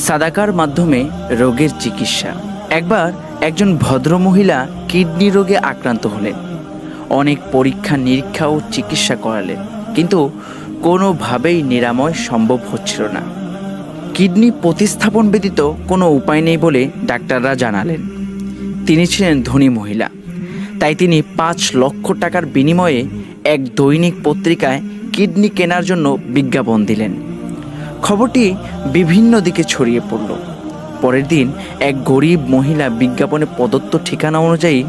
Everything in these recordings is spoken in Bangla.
সাদাকার মাধ্যমে রোগের চিকিৎসা। একবার একজন ভদ্রমহিলা কিডনি রোগে আক্রান্ত হলেন। অনেক পরীক্ষা নিরীক্ষা ও চিকিৎসা করালেন, কিন্তু কোনোভাবেই নিরাময় সম্ভব হচ্ছিল না। কিডনি প্রতিস্থাপন ব্যতীত কোনো উপায় নেই বলে ডাক্তাররা জানালেন। তিনি ছিলেন ধনী মহিলা, তাই তিনি 5 লক্ষ টাকার বিনিময়ে এক দৈনিক পত্রিকায় কিডনি কেনার জন্য বিজ্ঞাপন দিলেন। খবরটি বিভিন্ন দিকে ছড়িয়ে পড়ল। পরের দিন এক গরিব মহিলা বিজ্ঞাপনে প্রদত্ত ঠিকানা অনুযায়ী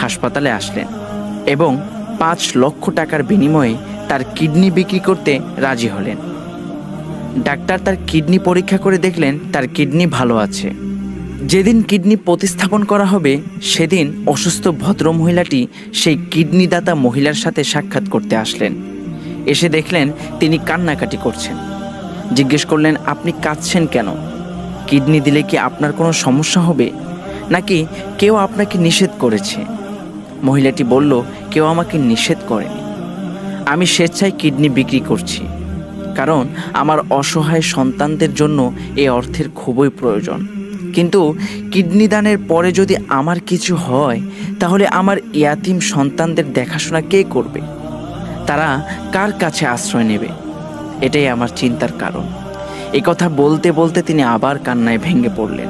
হাসপাতালে আসলেন এবং 5 লক্ষ টাকার বিনিময়ে তার কিডনি বিক্রি করতে রাজি হলেন। ডাক্তার তার কিডনি পরীক্ষা করে দেখলেন তার কিডনি ভালো আছে। যেদিন কিডনি প্রতিস্থাপন করা হবে সেদিন অসুস্থ ভদ্রমহিলাটি সেই কিডনিদাতা মহিলার সাথে সাক্ষাৎ করতে আসলেন। এসে দেখলেন তিনি কান্নাকাটি করছেন। জিজ্ঞেস করলেন, আপনি কাঁদছেন কেন? কিডনি দিলে কি আপনার কোনো সমস্যা হবে, নাকি কেউ আপনাকে নিষেধ করেছে? মহিলাটি বলল, কেউ আমাকে নিষেধ করেনি। আমি স্বেচ্ছায় কিডনি বিক্রি করছি, কারণ আমার অসহায় সন্তানদের জন্য এই অর্থের খুবই প্রয়োজন। কিন্তু কিডনি দানের পরে যদি আমার কিছু হয়, তাহলে আমার ইয়াতিম সন্তানদের দেখাশোনা কে করবে? তারা কার কাছে আশ্রয় নেবে? এটাই আমার চিন্তার কারণ। এই কথা বলতে বলতে তিনি আবার কান্নায় ভেঙে পড়লেন।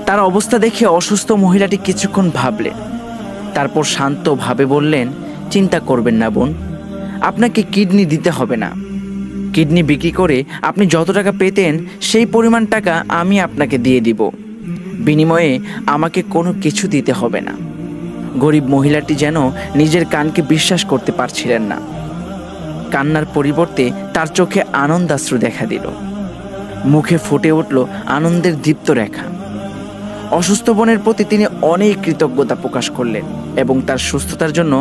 তার অবস্থা দেখে অসুস্থ মহিলাটি কিছুক্ষণ ভাবলেন, তারপর শান্তভাবে বললেন, চিন্তা করবেন না বোন, আপনাকে কিডনি দিতে হবে না। কিডনি বিক্রি করে আপনি যত টাকা পেতেন সেই পরিমাণ টাকা আমি আপনাকে দিয়ে দিব। বিনিময়ে আমাকে কোনো কিছু দিতে হবে না। গরিব মহিলাটি যেন নিজের কানকে বিশ্বাস করতে পারছিলেন না। কান্নার পরিবর্তে তার চোখে আনন্দাশ্রু দেখা দিল। মুখে ফুটে উঠল আনন্দের দীপ্ত রেখা। অসুস্থ বোনের প্রতি তিনি অনেক কৃতজ্ঞতা প্রকাশ করলেন এবং তার সুস্থতার জন্য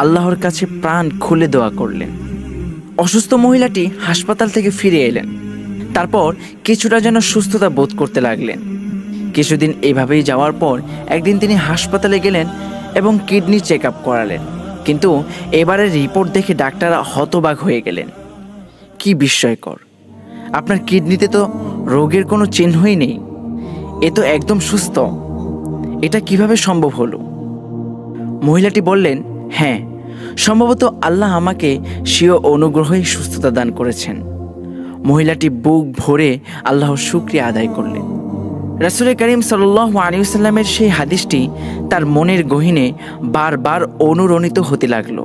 আল্লাহর কাছে প্রাণ খুলে দোয়া করলেন। অসুস্থ মহিলাটি হাসপাতাল থেকে ফিরে এলেন। তারপর কিছুটা যেন সুস্থতা বোধ করতে লাগলেন। কিছুদিন এভাবেই যাওয়ার পর একদিন তিনি হাসপাতালে গেলেন এবং কিডনি চেক আপ করালেন। কিন্তু এবারের রিপোর্ট দেখে ডাক্তাররা হতবাক হয়ে গেলেন। কি বিস্ময়কর! আপনার কিডনিতে তো রোগের কোনো চিহ্নই নেই, এ তো একদম সুস্থ। এটা কিভাবে সম্ভব হলো? মহিলাটি বললেন, হ্যাঁ, সম্ভবত আল্লাহ আমাকে স্বীয় অনুগ্রহেই সুস্থতা দান করেছেন। মহিলাটি বুক ভরে আল্লাহর শুকরিয়া আদায় করলেন। রাসূল করিম সাল্লাল্লাহু আলাইহি ওয়াসাল্লামের সেই হাদিসটি তার মনের গহীনে বারবার অনুরণিত হতে লাগলো,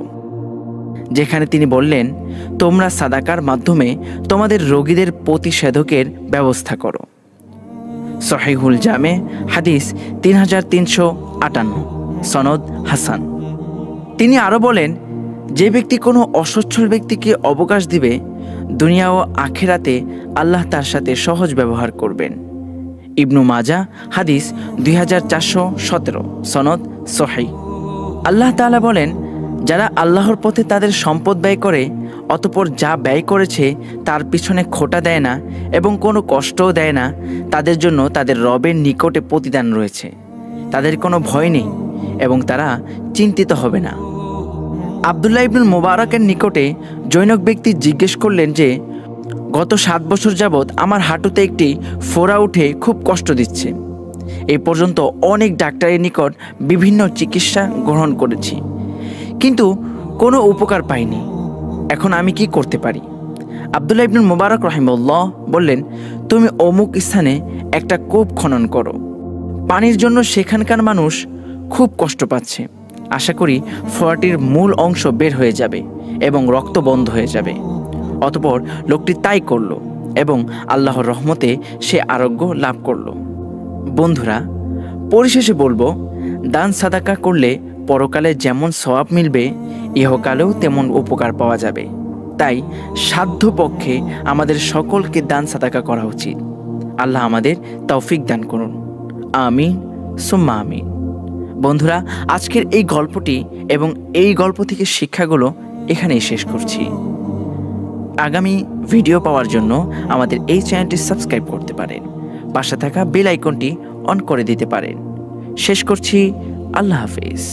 যেখানে তিনি বললেন, তোমরা সাদাকার মাধ্যমে তোমাদের রোগীদের প্রতিষেধকের ব্যবস্থা করো। সহিহুল জামে হাদিস 3358, সনদ হাসান। তিনি আরও বলেন, যে ব্যক্তি কোনো অসচ্ছল ব্যক্তিকে অবকাশ দিবে, দুনিয়া ও আখিরাতে আল্লাহ তার সাথে সহজ ব্যবহার করবেন। ইবনু মাজা হাদিস 2417, সনদ সহিহ। আল্লাহ তাআলা বলেন, যারা আল্লাহর পথে তাদের সম্পদ ব্যয় করে, অতঃপর যা ব্যয় করেছে তার পিছনে খোটা দেয় না এবং কোনো কষ্টও দেয় না, তাদের জন্য তাদের রবের নিকটে প্রতিদান রয়েছে। তাদের কোনো ভয় নেই এবং তারা চিন্তিত হবে না। আব্দুল্লাহ ইবনুল মুবারকের নিকটে জৈনক ব্যক্তি জিজ্ঞেস করলেন যে, গত 7 বছর যাবৎ আমার হাঁটুতে একটি ফোড়া উঠে খুব কষ্ট দিচ্ছে। এই পর্যন্ত অনেক ডাক্তারের নিকট বিভিন্ন চিকিৎসা গ্রহণ করেছি, কিন্তু কোনো উপকার পাইনি। এখন আমি কি করতে পারি? আব্দুল্লাহ ইবনুল মুবারক রাহিমাহুল্লাহ বললেন, তুমি অমুক স্থানে একটা কূপ খনন করো। পানির জন্য সেখানকার মানুষ খুব কষ্ট পাচ্ছে। আশা করি ফোড়াটির মূল অংশ বের হয়ে যাবে এবং রক্ত বন্ধ হয়ে যাবে। অতঃপর লোকটি তাই করল এবং আল্লাহর রহমতে সে আরোগ্য লাভ করল। বন্ধুরা, পরিশেষে বলবো, দান সাদাকা করলে পরকালে যেমন সওয়াব মিলবে, ইহকালেও তেমন উপকার পাওয়া যাবে। তাই সাধ্যপক্ষে আমাদের সকলকে দান সাদাকা করা উচিত। আল্লাহ আমাদের তৌফিক দান করুন। আমিন সুম্মা আমিন। বন্ধুরা, আজকের এই গল্পটি এবং এই গল্প থেকে শিক্ষাগুলো এখানেই শেষ করছি। আগামী ভিডিও পাওয়ার জন্য আমাদের এই চ্যানেলটি সাবস্ক্রাইব করতে পারেন, পাশে থাকা বেল আইকনটি অন করে দিতে পারেন। শেষ করছি। আল্লাহ হাফেজ।